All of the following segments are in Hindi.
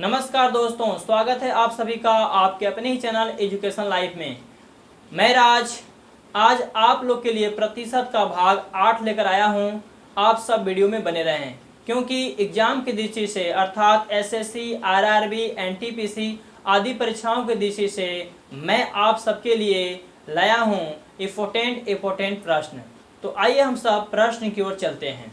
नमस्कार दोस्तों, स्वागत है आप सभी का आपके अपने ही चैनल एजुकेशन लाइफ में। मैं राज आज आप लोग के लिए प्रतिशत का भाग 8 लेकर आया हूं। आप सब वीडियो में बने रहें क्योंकि एग्जाम की दृष्टि से अर्थात एसएससी, आरआरबी, एनटीपीसी आदि परीक्षाओं की दृष्टि से मैं आप सबके लिए लाया हूं इम्पोर्टेंट प्रश्न। तो आइए हम सब प्रश्न की ओर चलते हैं।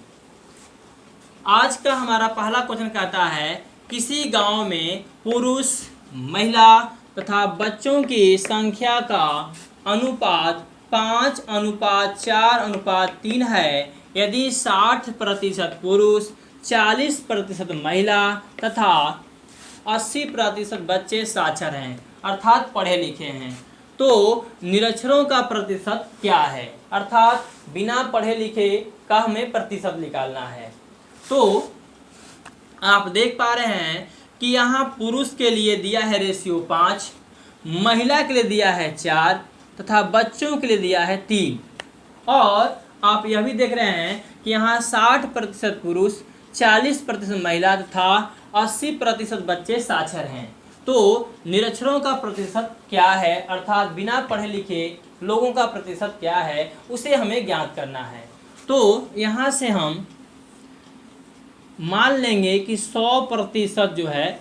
आज का हमारा पहला क्वेश्चन कहता है, किसी गांव में पुरुष, महिला तथा बच्चों की संख्या का अनुपात 5:4:3 है। यदि 60% पुरुष, 40% महिला तथा 80% बच्चे साक्षर हैं अर्थात पढ़े लिखे हैं, तो निरक्षरों का प्रतिशत क्या है? अर्थात बिना पढ़े लिखे का हमें प्रतिशत निकालना है। तो आप देख पा रहे हैं कि यहाँ पुरुष के लिए दिया है रेशियो 5, महिला के लिए दिया है 4 तथा बच्चों के लिए दिया है 3। और आप यह भी देख रहे हैं कि यहाँ 60% पुरुष, 40% महिला तथा 80% बच्चे साक्षर हैं। तो निरक्षरों का प्रतिशत क्या है अर्थात बिना पढ़े लिखे लोगों का प्रतिशत क्या है, उसे हमें ज्ञात करना है। तो यहाँ से हम मान लेंगे कि 100% जो है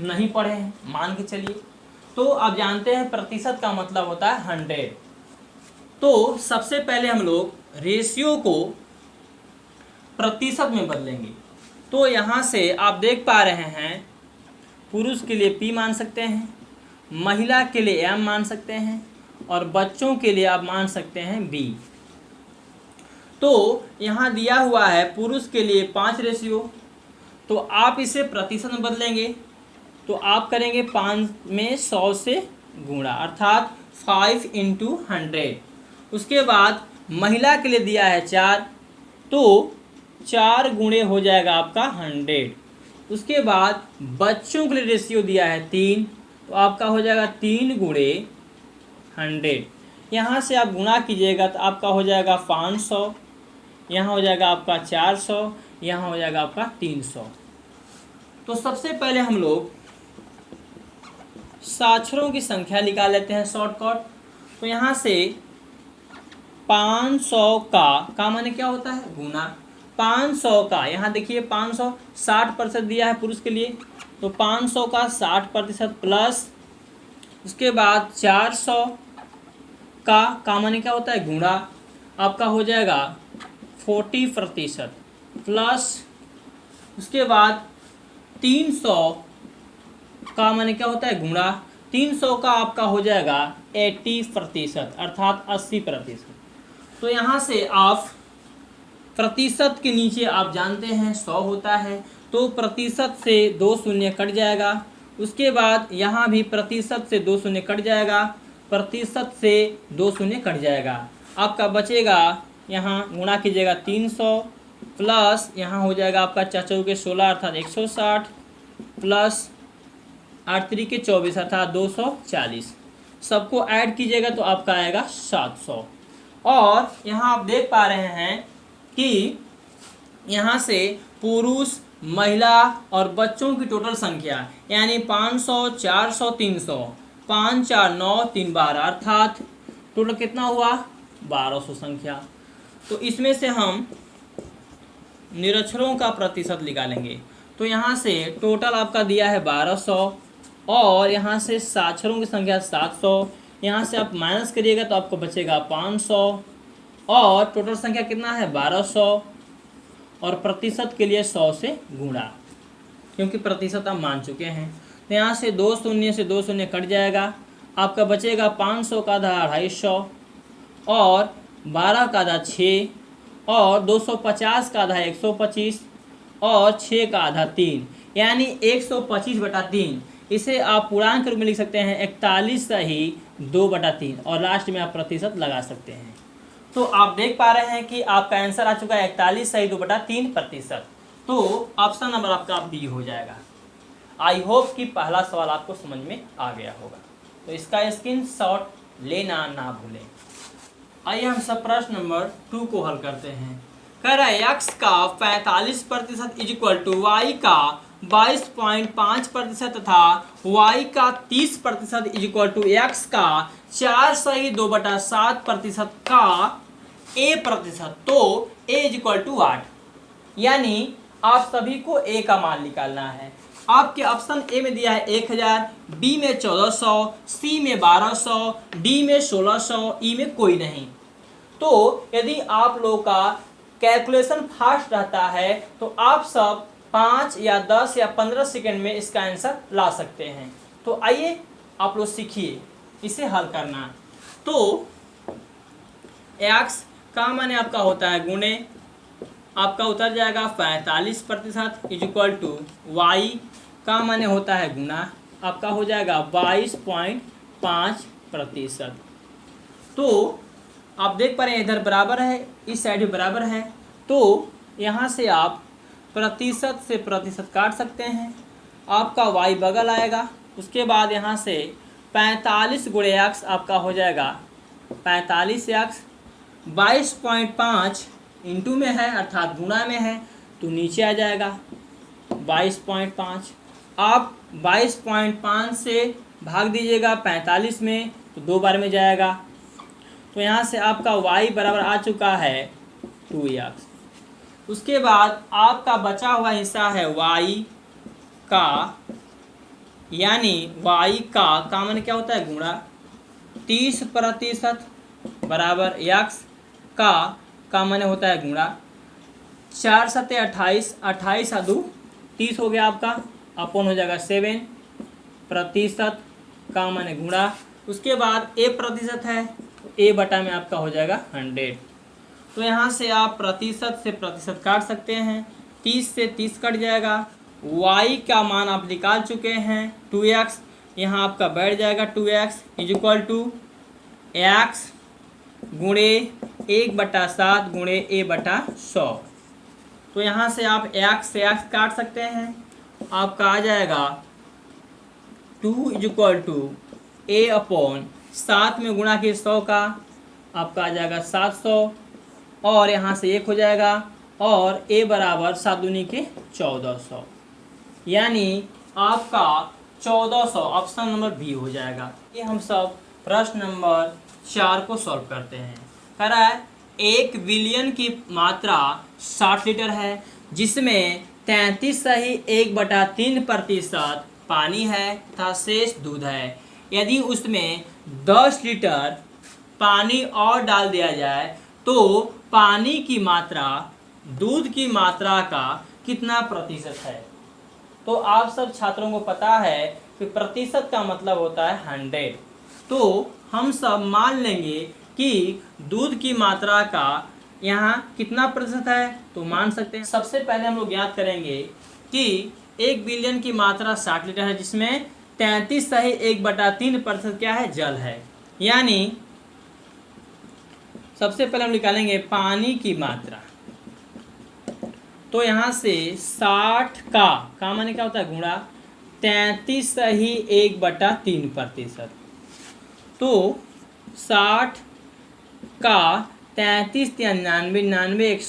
नहीं पढ़े हैं, मान के चलिए। तो आप जानते हैं प्रतिशत का मतलब होता है 100। तो सबसे पहले हम लोग रेशियो को प्रतिशत में बदलेंगे। तो यहाँ से आप देख पा रहे हैं पुरुष के लिए P मान सकते हैं, महिला के लिए M मान सकते हैं और बच्चों के लिए आप मान सकते हैं B। तो यहाँ दिया हुआ है पुरुष के लिए 5 रेशियो, तो आप इसे प्रतिशत में बदलेंगे तो आप करेंगे 5 में 100 से गुणा अर्थात 5 × 100। उसके बाद महिला के लिए दिया है 4, तो 4 गुणे हो जाएगा आपका 100। उसके बाद बच्चों के लिए रेशियो दिया है 3, तो आपका हो जाएगा 3 गुणे 100। यहाँ से आप गुणा कीजिएगा तो आपका हो जाएगा 500, यहाँ हो जाएगा आपका 400, यहाँ हो जाएगा आपका 300। तो सबसे पहले हम लोग साक्षरों की संख्या निकाल लेते हैं शॉर्टकट। तो यहाँ से 500 का माने क्या होता है? गुना। 500 का यहाँ देखिए 500 60% दिया है पुरुष के लिए, तो 500 का 60% प्लस उसके बाद 400 का माने क्या होता है? गुणा। आपका हो जाएगा 40% प्लस उसके बाद 300 का माने क्या होता है? गुणा। 300 का आपका हो जाएगा 80% अर्थात 80%। तो यहाँ से आप प्रतिशत के नीचे आप जानते हैं 100 होता है, तो प्रतिशत से 2 शून्य कट जाएगा। उसके बाद यहाँ भी प्रतिशत से 2 शून्य कट जाएगा, प्रतिशत से 2 शून्य कट जाएगा। आपका बचेगा, यहाँ गुणा कीजिएगा 300 प्लस यहाँ हो जाएगा आपका 4 चौके 16 अर्थात 160 प्लस 8 3 के 24 अर्थात 240। सबको ऐड कीजिएगा तो आपका आएगा 700। और यहाँ आप देख पा रहे हैं कि यहाँ से पुरुष, महिला और बच्चों की टोटल संख्या यानी 500, 400, 300, 5 4 9 3 12 अर्थात टोटल कितना हुआ? 1200 संख्या। तो इसमें से हम निरक्षरों का प्रतिशत निकालेंगे। तो यहाँ से टोटल आपका दिया है 1200 और यहाँ से साक्षरों की संख्या 700। यहाँ से आप माइनस करिएगा तो आपको बचेगा 500 और टोटल संख्या कितना है? 1200 और प्रतिशत के लिए 100 से गुणा, क्योंकि प्रतिशत आप मान चुके हैं। तो यहाँ से 2 शून्य से 2 शून्य कट जाएगा, आपका बचेगा 500 का आधा 250 और 12 का आधा 6 और 250 का आधा 125 और 6 का आधा 3 यानी 125/3। इसे आप पूर्णांक के रूप में लिख सकते हैं 41/2/3 और लास्ट में आप प्रतिशत लगा सकते हैं। तो आप देख पा रहे हैं कि आपका आंसर आ चुका है 41/2/3%। तो ऑप्शन नंबर आपका बी हो जाएगा। आई होप कि पहला सवाल आपको समझ में आ गया होगा, तो इसका स्क्रीनशॉट लेना ना भूलें। आइए हम सब प्रश्न नंबर 2 को हल करते हैं। कह रहा है x का 45% इज इक्वल टू y का 22.5% तथा y का 30% इज इक्वल टू x का 4/2/7% का a%, तो a इज इक्वल टू 8। यानी आप सभी को a का मान निकालना है। आपके ऑप्शन ए में दिया है 1000, बी में 1400, सी में 1200, डी में 1600, ई में कोई नहीं। तो यदि आप लोगों का कैलकुलेशन फास्ट रहता है तो आप सब 5 या 10 या 15 सेकंड में इसका आंसर ला सकते हैं। तो आइए आप लोग सीखिए इसे हल करना। तो x का माने आपका होता है गुणे, आपका उतर जाएगा 45% इज इक्वल टू y का माने होता है गुना, आपका हो जाएगा 22.5%। तो आप देख पा रहे हैं इधर बराबर है, इस साइड भी बराबर है, तो यहाँ से आप प्रतिशत से प्रतिशत काट सकते हैं। आपका y बगल आएगा, उसके बाद यहाँ से 45 गुणे x आपका हो जाएगा 45x, 22.5 इंटू में है अर्थात गुणा में है तो नीचे आ जाएगा 22.5। आप 22.5 से भाग दीजिएगा 45 में तो 2 बार में जाएगा, तो यहाँ से आपका y बराबर आ चुका है 2x। उसके बाद आपका बचा हुआ हिस्सा है y का, यानी y का मान क्या होता है गुणा 30% बराबर x का मान होता है गुणा 4 7 28, 28 2 30 हो गया आपका, अपन हो जाएगा 7% का मान गुणा। उसके बाद a% है तो a बटा में आपका हो जाएगा 100। तो यहाँ से आप प्रतिशत से प्रतिशत काट सकते हैं, 30 से 30 कट जाएगा। y का मान आप निकाल चुके हैं 2x, यहाँ आपका बैठ जाएगा 2x is equal to x गुणे 1/7 गुणे a/100। तो यहाँ से आप x से x काट सकते हैं, आपका आ जाएगा 2 इज इक्वल टू a/7 में गुणा के 100 का आपका आ जाएगा 700, और यहाँ से 1 हो जाएगा, और a बराबर 7 दूनी के 1400, यानी आपका 1400 ऑप्शन नंबर बी हो जाएगा। ये हम सब प्रश्न नंबर 4 को सॉल्व करते हैं। कह रहा है 1 बिलियन की मात्रा 60 लीटर है, जिसमें 33.1/3% पानी है तथा शेष दूध है। यदि उसमें 10 लीटर पानी और डाल दिया जाए तो पानी की मात्रा दूध की मात्रा का कितना प्रतिशत है। तो आप सब छात्रों को पता है कि प्रतिशत का मतलब होता है 100। तो हम सब मान लेंगे कि दूध की मात्रा का यहाँ कितना प्रतिशत है, तो मान सकते हैं। सबसे पहले हम लोग याद करेंगे कि 1 बिलियन की मात्रा 60 लीटर है, जिसमें 33.1/3% क्या है, जल है। यानी सबसे पहले हम निकालेंगे पानी की मात्रा, तो यहाँ से 60 का माने क्या होता है गुणा 33.1/3%। तो 60 का 33 या 99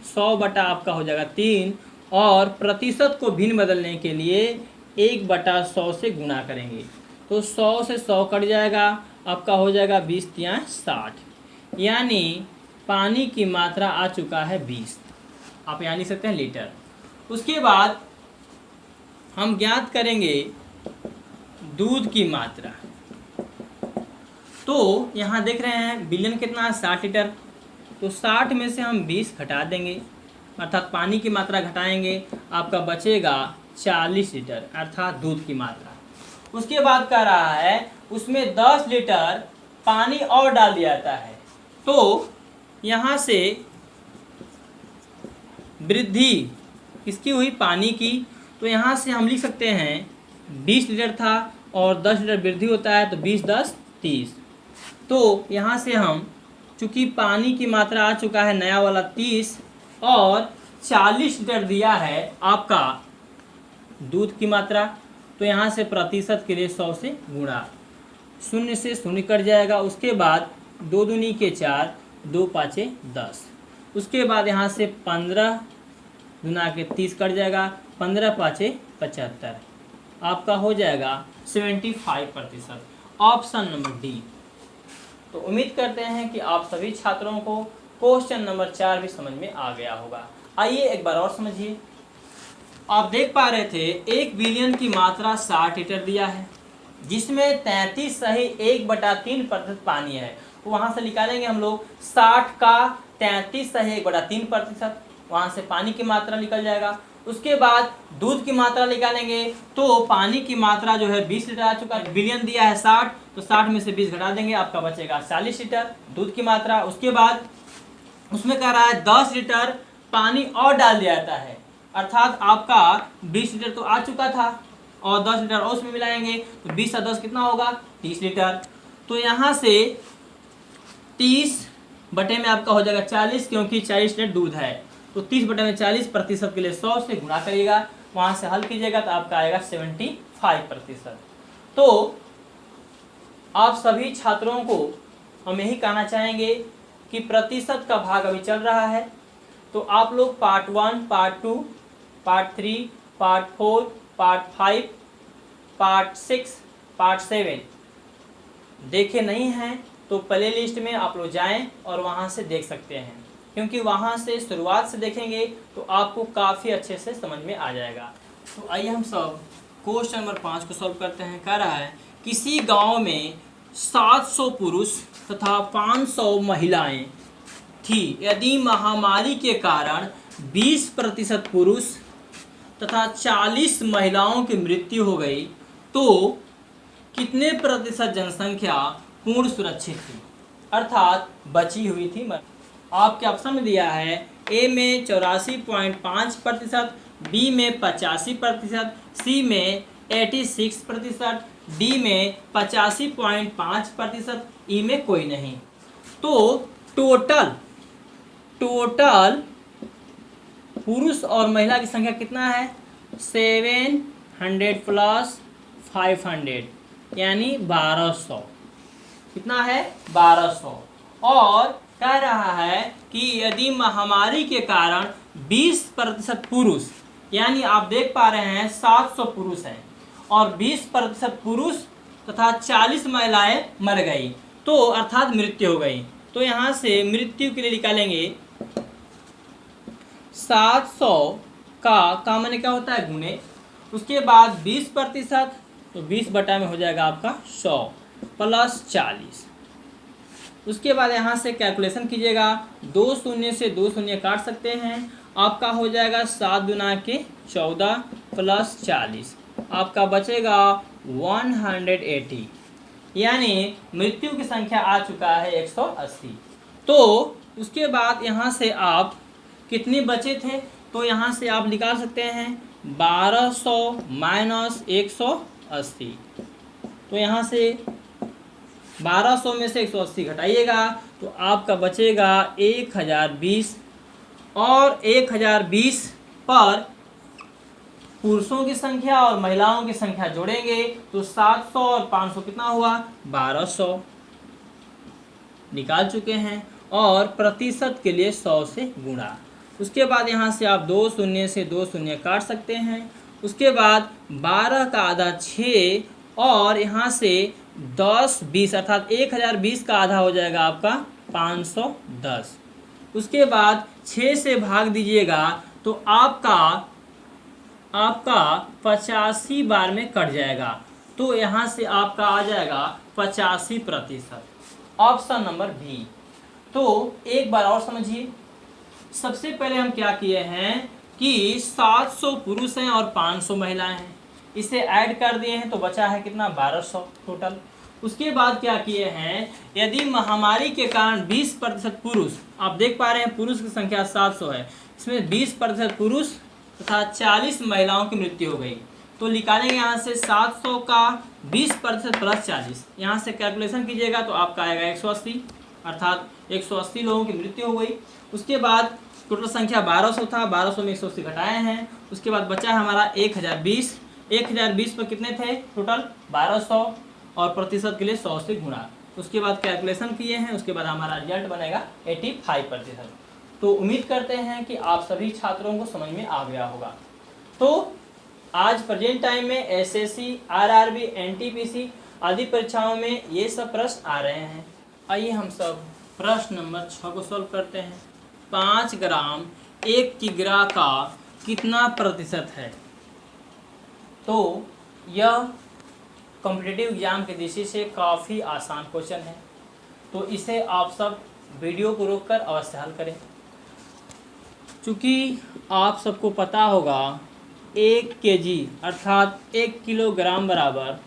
100 बटा आपका हो जाएगा 3, और प्रतिशत को भिन्न बदलने के लिए 1/100 से गुणा करेंगे, तो 100 से 100 कट जाएगा, आपका हो जाएगा 20 या 60, यानी पानी की मात्रा आ चुका है 20। आप यहाँ लिख सकते हैं लीटर। उसके बाद हम ज्ञात करेंगे दूध की मात्रा। तो यहाँ देख रहे हैं बिलियन कितना है 60 लीटर, तो 60 में से हम 20 घटा देंगे, अर्थात पानी की मात्रा घटाएंगे, आपका बचेगा 40 लीटर अर्थात दूध की मात्रा। उसके बाद कह रहा है उसमें 10 लीटर पानी और डाल दिया जाता है, तो यहाँ से वृद्धि किसकी हुई, पानी की। तो यहाँ से हम लिख सकते हैं 20 लीटर था और 10 लीटर वृद्धि होता है, तो 20 10 30। तो यहाँ से हम चूँकि पानी की मात्रा आ चुका है नया वाला 30 और 40 लीटर दिया है आपका दूध की मात्रा, तो यहाँ से प्रतिशत के लिए 100 से गुणा, 0 से 0 कट जाएगा। उसके बाद 2 दूनी के 4, 2 5 10। उसके बाद यहाँ से 15 गुना के 30 कट जाएगा, 15 पाँचे 75, आपका हो जाएगा 75%। Option number D. तो उम्मीद करते हैं कि आप सभी छात्रों को क्वेश्चन नंबर 4 भी समझ में आ गया होगा। आइए एक बार और समझिए। आप देख पा रहे थे 1 बिलियन की मात्रा 60 लीटर दिया है, जिसमें 33 सही 1/3% पानी है। तो वहाँ से निकालेंगे हम लोग 60 का 33 सही 1/3%, वहाँ से पानी की मात्रा निकल जाएगा। उसके बाद दूध की मात्रा निकालेंगे, तो पानी की मात्रा जो है 20 लीटर आ चुका है। बिलियन दिया है 60, तो 60 में से 20 घटा देंगे, आपका बचेगा 40 लीटर दूध की मात्रा। उसके बाद उसमें कह रहा है 10 लीटर पानी और डाल दिया जाता है, अर्थात आपका 20 लीटर तो आ चुका था और 10 लीटर और उसमें मिलाएंगे, तो 20 और 10 कितना होगा 30 लीटर। तो यहाँ से 30 बटे में आपका हो जाएगा 40, क्योंकि 40 लीटर दूध है। तो 30 बटे में 40% के लिए 100 से गुणा करिएगा, वहाँ से हल कीजिएगा तो आपका आएगा 75%। तो आप सभी छात्रों को हम यही कहना चाहेंगे कि प्रतिशत का भाग अभी चल रहा है, तो आप लोग part 1, part 2, part 3, part 4, part 5, part 6, part 7 देखे नहीं हैं तो प्ले लिस्ट में आप लोग जाएं और वहां से देख सकते हैं, क्योंकि वहां से शुरुआत से देखेंगे तो आपको काफ़ी अच्छे से समझ में आ जाएगा। तो आइए हम सब क्वेश्चन नंबर 5 को सॉल्व करते हैं। कह रहा है किसी गांव में 700 पुरुष तथा 500 महिलाएं थी। यदि महामारी के कारण 20% पुरुष तथा 40 महिलाओं की मृत्यु हो गई, तो कितने प्रतिशत जनसंख्या पूर्ण सुरक्षित थी, अर्थात बची हुई थी। आपके ऑप्शन में दिया है ए में 84.5%, बी में 85%, सी में 86%, डी में 85.5%, ई में कोई नहीं। तो टोटल पुरुष और महिला की संख्या कितना है 700 प्लस 500 यानी 1200। कितना है 1200। और कह रहा है कि यदि महामारी के कारण 20% पुरुष, यानी आप देख पा रहे हैं 700 पुरुष हैं और 20% पुरुष तथा 40 महिलाएं मर गई, तो अर्थात मृत्यु हो गई। तो यहाँ से मृत्यु के लिए निकालेंगे 700 का माने क्या होता है गुणे, उसके बाद 20%, तो 20 बटा में हो जाएगा आपका 100 प्लस 40। उसके बाद यहाँ से कैलकुलेशन कीजिएगा, 2 शून्य से 2 शून्य काट सकते हैं, आपका हो जाएगा 7 दुना के 14 प्लस 40, आपका बचेगा 180, यानी मृत्यु की संख्या आ चुका है 180। तो उसके बाद यहाँ से आप कितने बचे थे, तो यहाँ से आप निकाल सकते हैं 1200 माइनस 180। तो यहाँ से 1200 में से 180 घटाइएगा तो आपका बचेगा 1020, और 1020 पर पुरुषों की संख्या और महिलाओं की संख्या जोड़ेंगे तो 700 और 500 कितना हुआ 1200 निकाल चुके हैं, और प्रतिशत के लिए 100 से गुणा। उसके बाद यहाँ से आप 2 शून्य से 2 शून्य काट सकते हैं। उसके बाद 12 का आधा 6, और यहाँ से 10 20 अर्थात 1020 का आधा हो जाएगा आपका 510। उसके बाद 6 से भाग दीजिएगा तो आपका 85 बार में कट जाएगा, तो यहाँ से आपका आ जाएगा 85%। Option number B. तो एक बार और समझिए, सबसे पहले हम क्या किए हैं कि 700 पुरुष हैं और 500 महिलाएं हैं, इसे ऐड कर दिए हैं तो बचा है कितना 1200 टोटल। उसके बाद क्या किए हैं, यदि महामारी के कारण 20% पुरुष, आप देख पा रहे हैं पुरुष की संख्या 700 है, इसमें 20% पुरुष तथा 40 महिलाओं की मृत्यु हो गई, तो निकालेंगे यहाँ से 700 का 20% प्लस 40, यहाँ से कैलकुलेशन कीजिएगा तो आपका आएगा 180, अर्थात 180 लोगों की मृत्यु हो गई। उसके बाद टोटल संख्या 1200 था, 1200 में 180 घटाए हैं, उसके बाद बचा है हमारा 1020। 1020 पर कितने थे टोटल 1200, और प्रतिशत के लिए 100 से गुणा। उसके बाद कैलकुलेशन किए हैं, उसके बाद हमारा रिजल्ट बनेगा 85%। तो उम्मीद करते हैं कि आप सभी छात्रों को समझ में आ गया होगा। तो आज प्रेजेंट टाइम में एसएससी, आरआरबी, एनटीपीसी आदि परीक्षाओं में ये सब प्रश्न आ रहे हैं। आइए हम सब प्रश्न नंबर 6 को सॉल्व करते हैं। 5 ग्राम 1 किग्रा का कितना प्रतिशत है? तो यह कॉम्पिटिटिव एग्जाम की दृष्टि से काफ़ी आसान क्वेश्चन है, तो इसे आप सब वीडियो को रोककर अवश्य हल करें। चूँकि आप सबको पता होगा 1 केजी अर्थात 1 किलोग्राम बराबर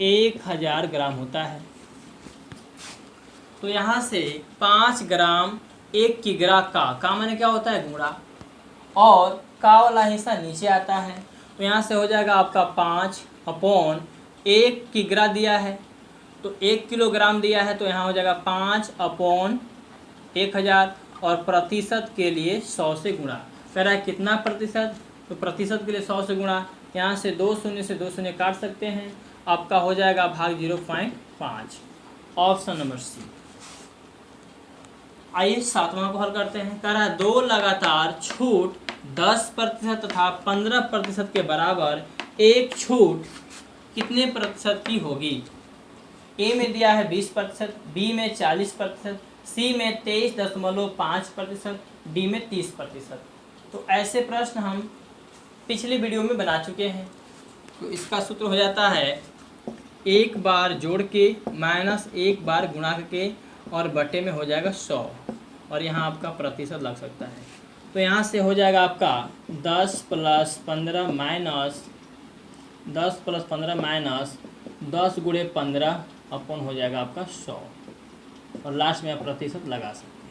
1000 ग्राम होता है। तो यहाँ से 5 ग्राम 1 किग्रा का माने क्या होता है? गुणा, और का वाला हिस्सा नीचे आता है। तो यहाँ से हो जाएगा आपका 5/1 किग्रा दिया है, तो 1 किलोग्राम दिया है, तो यहाँ हो जाएगा 5/1000, और प्रतिशत के लिए 100 से गुणा। कह रहा है कितना प्रतिशत? तो प्रतिशत के लिए 100 से गुणा। यहाँ से 2 शून्य से 2 शून्य काट सकते हैं, आपका हो जाएगा भाग 0.5। Option number C. आइए 7वां को हल करते हैं। कह रहा है 2 लगातार छूट 10% तथा 15% के बराबर एक छूट कितने प्रतिशत की होगी? ए में दिया है 20%, बी में 40%, सी में 23.5%, डी में 30%। तो ऐसे प्रश्न हम पिछले वीडियो में बना चुके हैं। तो इसका सूत्र हो जाता है 1 बार जोड़ के माइनस 1 बार गुणा के, और बटे में हो जाएगा 100, और यहाँ आपका प्रतिशत लग सकता है। तो यहाँ से हो जाएगा आपका 10 + 15 माइनस 10 + 15 माइनस 10 × 15 अपन हो जाएगा आपका 100, और लास्ट में आप प्रतिशत लगा सकते हैं।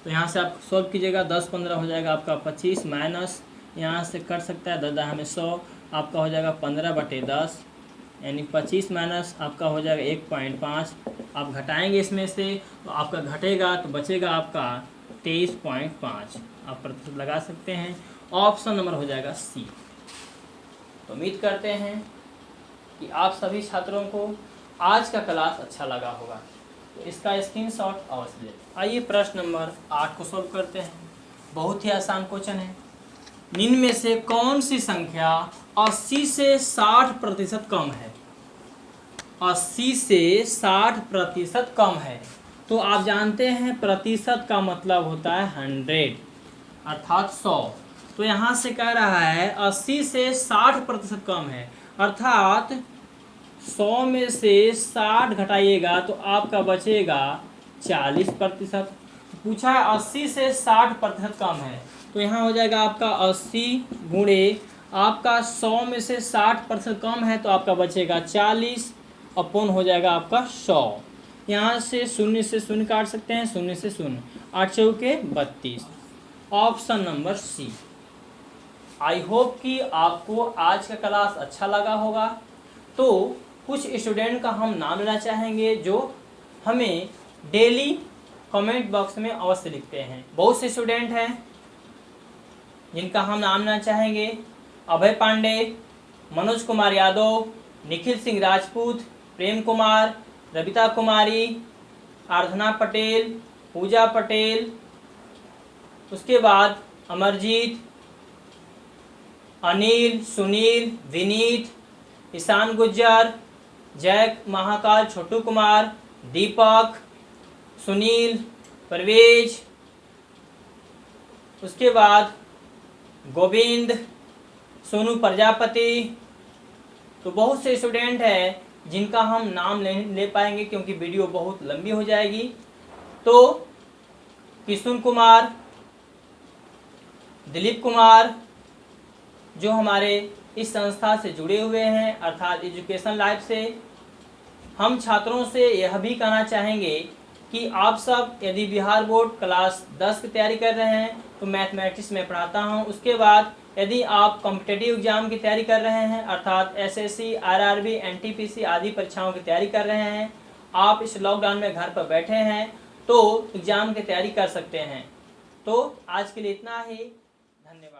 तो यहाँ से आप सॉल्व कीजिएगा। 10 × 15 हो जाएगा आपका 25, माइनस यहाँ से कट सकता है 10 में 100, आपका हो जाएगा 15/10, यानी 25 माइनस आपका हो जाएगा 1.5। आप घटाएंगे इसमें से, तो आपका घटेगा तो बचेगा आपका 23.5। आप प्रतिशत लगा सकते हैं। ऑप्शन नंबर हो जाएगा सी। तो उम्मीद करते हैं कि आप सभी छात्रों को आज का क्लास अच्छा लगा होगा, तो इसका स्क्रीनशॉट अवश्य लें। आइए प्रश्न नंबर 8 को सॉल्व करते हैं। बहुत ही आसान क्वेश्चन है। निम्न में से कौन सी संख्या 80 से 60% कम है? 80 से 60% कम है। तो आप जानते हैं प्रतिशत का मतलब होता है 100 अर्थात 100। तो यहाँ से कह रहा है 80 से 60% कम है, अर्थात 100 में से 60 घटाइएगा तो आपका बचेगा 40%। पूछा है 80 से 60% कम है, तो यहाँ हो जाएगा आपका 80 गुणे आपका 100 में से 60% कम है, तो आपका बचेगा 40 अपन हो जाएगा आपका 100। यहाँ से 0 से 0 काट सकते हैं, 0 से 0, 8 चौके 32। Option number C. I hope कि आपको आज का क्लास अच्छा लगा होगा। तो कुछ स्टूडेंट का हम नाम लेना चाहेंगे जो हमें डेली कमेंट बॉक्स में अवश्य लिखते हैं। बहुत से स्टूडेंट हैं जिनका हम नाम लेना चाहेंगे। अभय पांडे, मनोज कुमार यादव, निखिल सिंह राजपूत, प्रेम कुमार, रविता कुमारी, आराधना पटेल, पूजा पटेल, उसके बाद अमरजीत, अनिल, सुनील, विनीत, ईशान गुज्जर, जय महाकाल, छोटू कुमार, दीपक, सुनील, परवेज, उसके बाद गोविंद, सोनू प्रजापति। तो बहुत से स्टूडेंट हैं जिनका हम नाम नहीं ले पाएंगे क्योंकि वीडियो बहुत लंबी हो जाएगी। तो किशुन कुमार, दिलीप कुमार जो हमारे इस संस्था से जुड़े हुए हैं अर्थात एजुकेशन लाइफ से, हम छात्रों से यह भी कहना चाहेंगे कि आप सब यदि बिहार बोर्ड क्लास 10 की तैयारी कर रहे हैं तो मैथमेटिक्स में पढ़ाता हूं। उसके बाद यदि आप कॉम्पिटिटिव एग्जाम की तैयारी कर रहे हैं अर्थात एसएससी, आरआरबी, एनटीपीसी आदि परीक्षाओं की तैयारी कर रहे हैं, आप इस लॉकडाउन में घर पर बैठे हैं तो एग्ज़ाम की तैयारी कर सकते हैं। तो आज के लिए इतना ही, धन्यवाद।